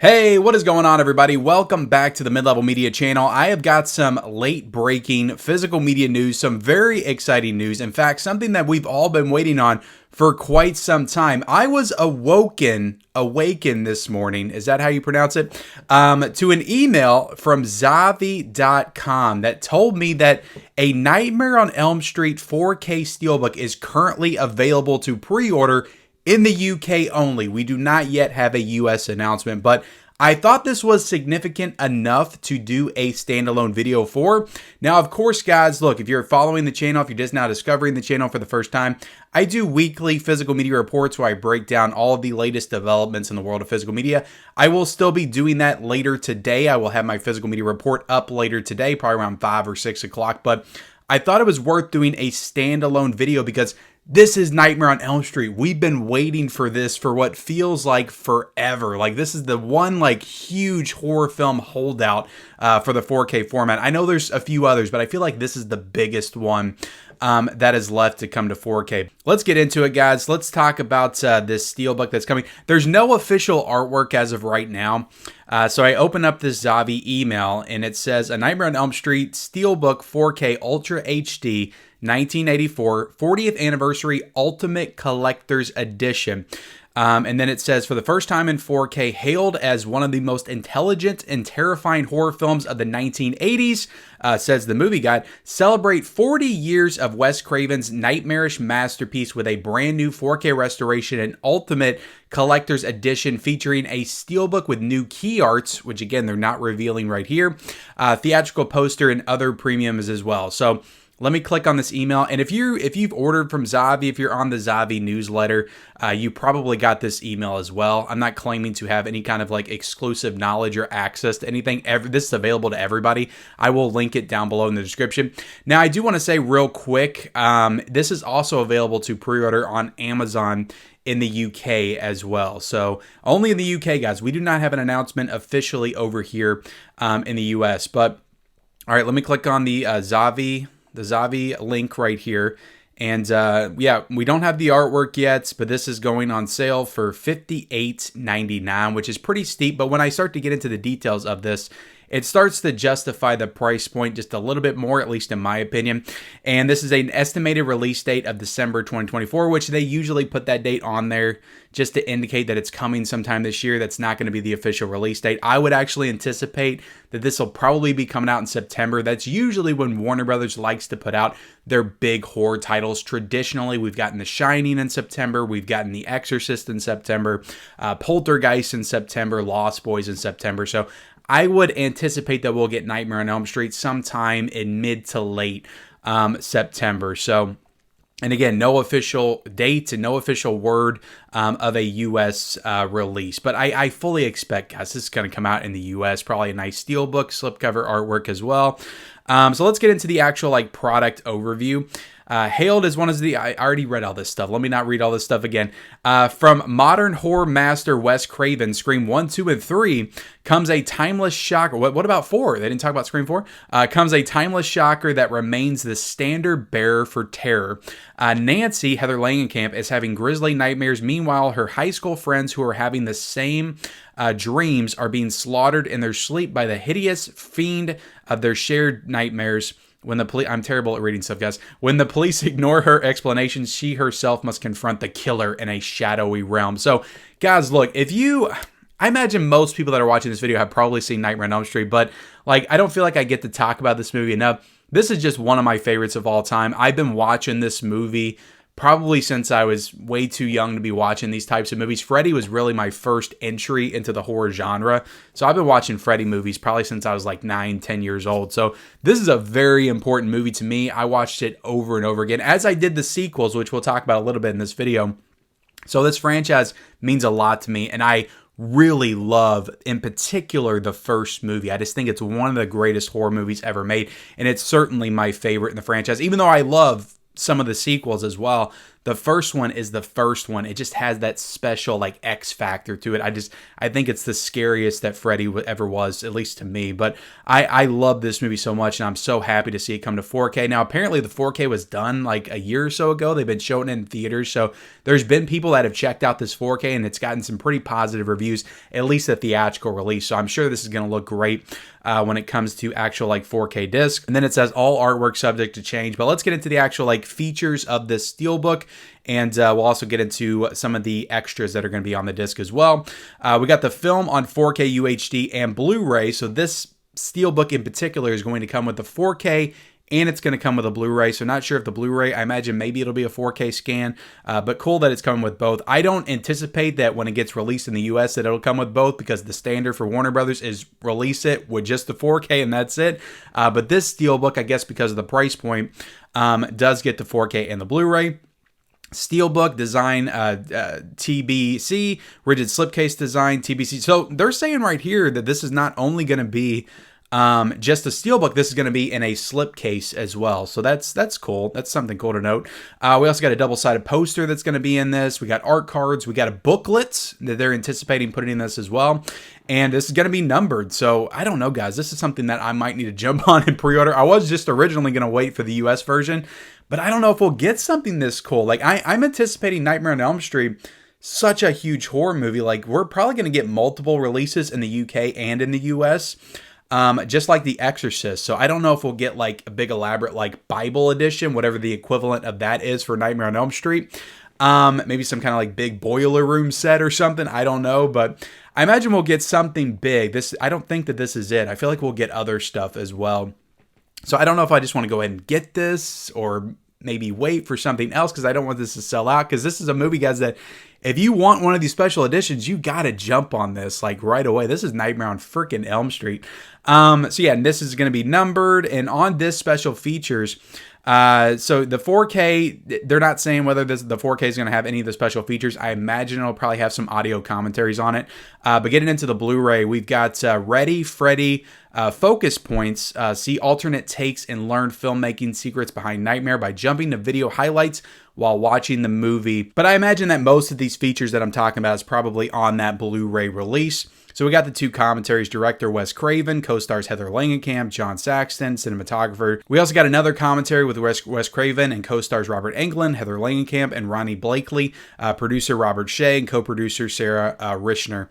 Hey, what is going on, everybody? Welcome back to the Mid-Level Media channel. I have got some late-breaking physical media news, some very exciting news. In fact, something that we've all been waiting on for quite some time. I was awakened this morning, is that how you pronounce it? To an email from Zavi.com that told me that a Nightmare on Elm Street 4K Steelbook is currently available to pre-order in the UK only. We do not yet have a US announcement, but I thought this was significant enough to do a standalone video for. Now, of course, guys, look, if you're following the channel, if you're just now discovering the channel for the first time, I do weekly physical media reports where I break down all of the latest developments in the world of physical media. I will still be doing that later today. I will have my physical media report up later today, probably around 5 or 6 o'clock, but I thought it was worth doing a standalone video because this is Nightmare on Elm Street. We've been waiting for this for what feels like forever. Like, this is the one huge horror film holdout for the 4K format. I know there's a few others, but I feel like this is the biggest one that is left to come to 4K. Let's get into it, guys. Let's talk about this Steelbook that's coming. There's no official artwork as of right now. So I open up this Zavi email and it says a Nightmare on Elm Street Steelbook 4K Ultra HD 1984 40th Anniversary Ultimate Collector's Edition. And then it says, for the first time in 4K, hailed as one of the most intelligent and terrifying horror films of the 1980s, says the movie guide, celebrate 40 years of Wes Craven's nightmarish masterpiece with a brand new 4K restoration and Ultimate Collector's Edition featuring a steelbook with new key arts, which again, they're not revealing right here, theatrical poster, and other premiums as well. So let me click on this email, and if you've ordered from Zavi, if you're on the Zavi newsletter, you probably got this email as well. I'm not claiming to have any kind of exclusive knowledge or access to anything. This is available to everybody. I will link it down below in the description. Now, I do want to say real quick, this is also available to pre-order on Amazon in the UK as well. So only in the UK, guys. We do not have an announcement officially over here in the US. But all right, let me click on the Zavi link right here. And yeah, we don't have the artwork yet, but this is going on sale for $58.99, which is pretty steep. But when I start to get into the details of this, it starts to justify the price point just a little bit more, at least in my opinion. And this is an estimated release date of December 2024, which they usually put that date on there just to indicate that it's coming sometime this year. That's not going to be the official release date. I would actually anticipate that this will probably be coming out in September. That's usually when Warner Brothers likes to put out their big horror titles. Traditionally, we've gotten The Shining in September. We've gotten The Exorcist in September, Poltergeist in September, Lost Boys in September. So I would anticipate that we'll get Nightmare on Elm Street sometime in mid to late September. So, and again, no official date and no official word of a U.S. Release. But I fully expect, guys, this is going to come out in the U.S. Probably a nice steelbook, slipcover artwork as well. So let's get into the actual product overview. Hailed as one of the, I already read all this stuff. Let me not read all this stuff again. From modern horror master Wes Craven, Scream 1, 2, and 3 comes a timeless shocker. What about 4? They didn't talk about Scream 4. Comes a timeless shocker that remains the standard bearer for terror. Nancy, Heather Langenkamp, is having grisly nightmares. Meanwhile, her high school friends who are having the same dreams are being slaughtered in their sleep by the hideous fiend of their shared nightmares. When the police, I'm terrible at reading stuff, guys. When the police ignore her explanations, she herself must confront the killer in a shadowy realm. So, guys, look, I imagine most people that are watching this video have probably seen Nightmare on Elm Street, but I don't feel like I get to talk about this movie enough. This is just one of my favorites of all time. I've been watching this movie probably since I was way too young to be watching these types of movies. Freddy was really my first entry into the horror genre. So I've been watching Freddy movies probably since I was 9, 10 years old. So this is a very important movie to me. I watched it over and over again, as I did the sequels, which we'll talk about a little bit in this video. So this franchise means a lot to me, and I really love, in particular, the first movie. I just think it's one of the greatest horror movies ever made, and it's certainly my favorite in the franchise, even though I love some of the sequels as well. the first one is the first one. It just has that special like X factor to it. I think it's the scariest that Freddy ever was, at least to me. But I love this movie so much, and I'm so happy to see it come to 4K. Now, apparently the 4K was done like a year or so ago. They've been showing it in theaters, so there's been people that have checked out this 4K, and it's gotten some pretty positive reviews, at least the theatrical release. So I'm sure this is going to look great when it comes to actual like 4K disc. And then it says all artwork subject to change. But let's get into the actual like features of this Steelbook, and we'll also get into some of the extras that are going to be on the disc as well. We got the film on 4K UHD and Blu-ray. So this Steelbook in particular is going to come with the 4K, and it's going to come with a Blu-ray. So not sure if the Blu-ray, I imagine maybe it'll be a 4K scan, but cool that it's coming with both. I don't anticipate that when it gets released in the US that it'll come with both, because the standard for Warner Brothers is release it with just the 4K and that's it. But this Steelbook, I guess because of the price point, does get the 4K and the Blu-ray. Steelbook design, TBC, rigid slipcase design, TBC. So they're saying right here that this is not only going to be just a Steelbook, this is going to be in a slipcase as well. So that's cool. That's something cool to note. We also got a double-sided poster that's going to be in this. We got art cards. We got a booklet that they're anticipating putting in this as well. And this is going to be numbered. So I don't know, guys. This is something that I might need to jump on and pre-order. I was just originally going to wait for the US version, but I don't know if we'll get something this cool. Like I'm anticipating Nightmare on Elm Street, such a huge horror movie. Like we're probably going to get multiple releases in the UK and in the US. Just like The Exorcist. So I don't know if we'll get like a big elaborate like Bible edition, whatever the equivalent of that is for Nightmare on Elm Street. Maybe some kind of like big boiler room set or something. I don't know, but I imagine we'll get something big. I don't think that this is it. I feel like we'll get other stuff as well. So I don't know if I just want to go ahead and get this or maybe wait for something else, because I don't want this to sell out, because this is a movie, guys, that if you want one of these special editions, you got to jump on this like right away. This is Nightmare on freaking Elm Street. So yeah, and this is going to be numbered, and on this special features, so the 4K, they're not saying whether the 4K is going to have any of the special features. I imagine it'll probably have some audio commentaries on it. But getting into the Blu-ray, we've got Ready Freddy focus points. See alternate takes and learn filmmaking secrets behind Nightmare by jumping to video highlights while watching the movie. But I imagine that most of these features that I'm talking about is probably on that Blu-ray release. So we got the two commentaries, director Wes Craven, co-stars Heather Langenkamp, John Saxton, cinematographer. We also got another commentary with Wes Craven and co-stars Robert Englund, Heather Langenkamp, and Ronnie Blakely, producer Robert Shea, and co-producer Sarah Richner.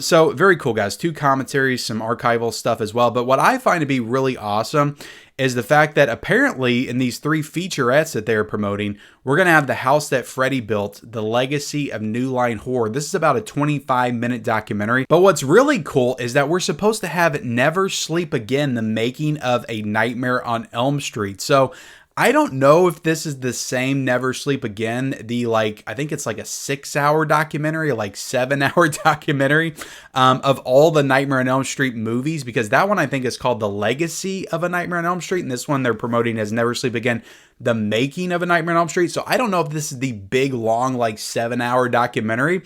So very cool, guys. Two commentaries, some archival stuff as well. But what I find to be really awesome is the fact that apparently in these three featurettes that they're promoting, we're going to have The House That Freddy Built, The Legacy of New Line Horror. This is about a 25-minute documentary. But what's really cool is that we're supposed to have Never Sleep Again, the making of a Nightmare on Elm Street. So I don't know if this is the same Never Sleep Again, I think it's like a 6-hour documentary, like 7-hour documentary of all the Nightmare on Elm Street movies, because that one I think is called The Legacy of a Nightmare on Elm Street, and this one they're promoting as Never Sleep Again, The Making of a Nightmare on Elm Street. So I don't know if this is the big, long, like 7-hour documentary,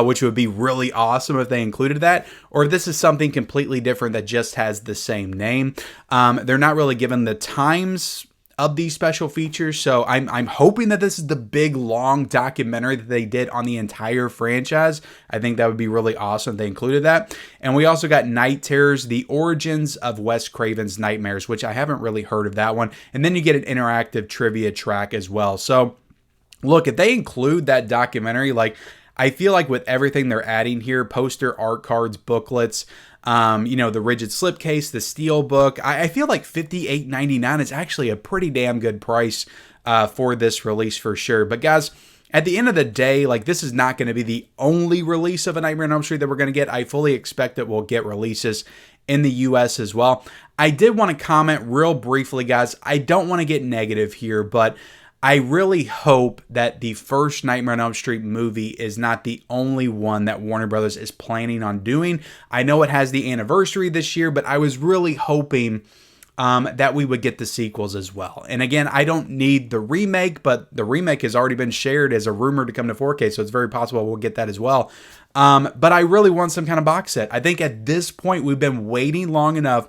which would be really awesome if they included that, or if this is something completely different that just has the same name. They're not really given the times of these special features, so I'm hoping that this is the big long documentary that they did on the entire franchise. I think that would be really awesome if they included that. And we also got Night Terrors, The Origins of Wes Craven's Nightmares, which I haven't really heard of that one. And then you get an interactive trivia track as well. So look, if they include that documentary, like I feel like with everything they're adding here, poster, art cards, booklets, the rigid slipcase, the Steelbook, I feel like $58.99 is actually a pretty damn good price for this release for sure. But guys, at the end of the day, like this is not going to be the only release of a Nightmare on Elm Street that we're going to get. I fully expect that we'll get releases in the US as well. I did want to comment real briefly, guys. I don't want to get negative here, but I really hope that the first Nightmare on Elm Street movie is not the only one that Warner Brothers is planning on doing. I know it has the anniversary this year, but I was really hoping that we would get the sequels as well. And again, I don't need the remake, but the remake has already been shared as a rumor to come to 4K, so it's very possible we'll get that as well. But I really want some kind of box set. I think at this point, we've been waiting long enough.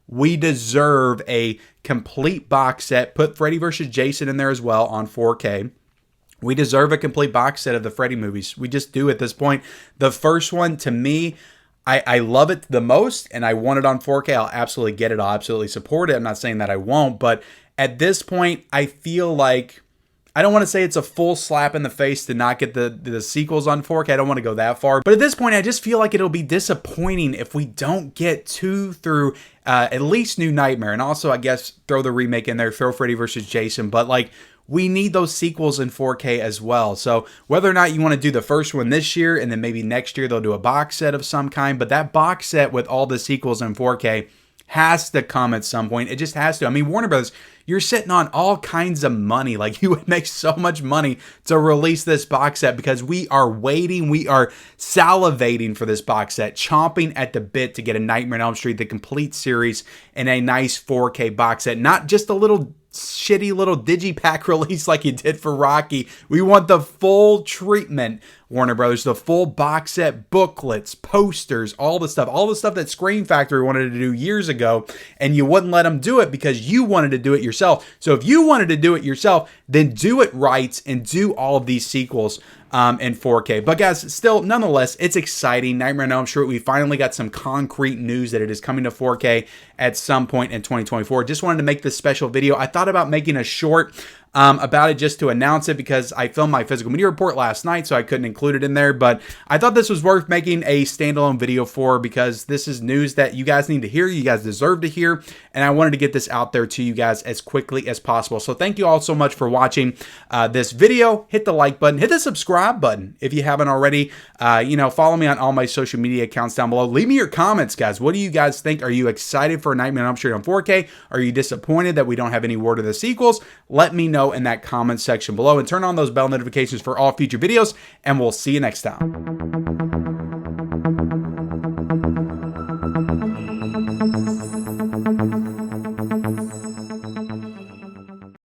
We deserve a complete box set. Put Freddy vs. Jason in there as well on 4K. We deserve a complete box set of the Freddy movies. We just do at this point. The first one, to me, I love it the most, and I want it on 4K. I'll absolutely get it. I'll absolutely support it. I'm not saying that I won't, but at this point, I feel like, I don't want to say it's a full slap in the face to not get the sequels on 4K. I don't want to go that far. But at this point, I just feel like it'll be disappointing if we don't get 2 through at least New Nightmare. And also, I guess, throw the remake in there, throw Freddy vs. Jason. But like, we need those sequels in 4K as well. So whether or not you want to do the first one this year and then maybe next year they'll do a box set of some kind, but that box set with all the sequels in 4K has to come at some point. It just has to. I mean, Warner Brothers, you're sitting on all kinds of money. Like, you would make so much money to release this box set because we are waiting. We are salivating for this box set, chomping at the bit to get a Nightmare on Elm Street, the complete series, in a nice 4K box set. Not just a little shitty little digipack release like you did for Rocky. We want the full treatment, Warner Brothers, the full box set, booklets, posters, all the stuff that Scream Factory wanted to do years ago, and you wouldn't let them do it because you wanted to do it yourself. So if you wanted to do it yourself, then do it right and do all of these sequels in 4K. But guys, still, nonetheless, it's exciting. Nightmare on Elm Street, we finally got some concrete news that it is coming to 4K at some point in 2024. Just wanted to make this special video. I thought about making a short about it just to announce it because I filmed my physical media report last night, so I couldn't include it in there. But I thought this was worth making a standalone video for because this is news that you guys need to hear, you guys deserve to hear, and I wanted to get this out there to you guys as quickly as possible. So thank you all so much for watching this video. Hit the like button, hit the subscribe button if you haven't already. Follow me on all my social media accounts down below. Leave me your comments, guys. What do you guys think? Are you excited for Nightmare on Elm Street on 4K? Are you disappointed that we don't have any word of the sequels? Let me know in that comment section below, and turn on those bell notifications for all future videos, and we'll see you next time.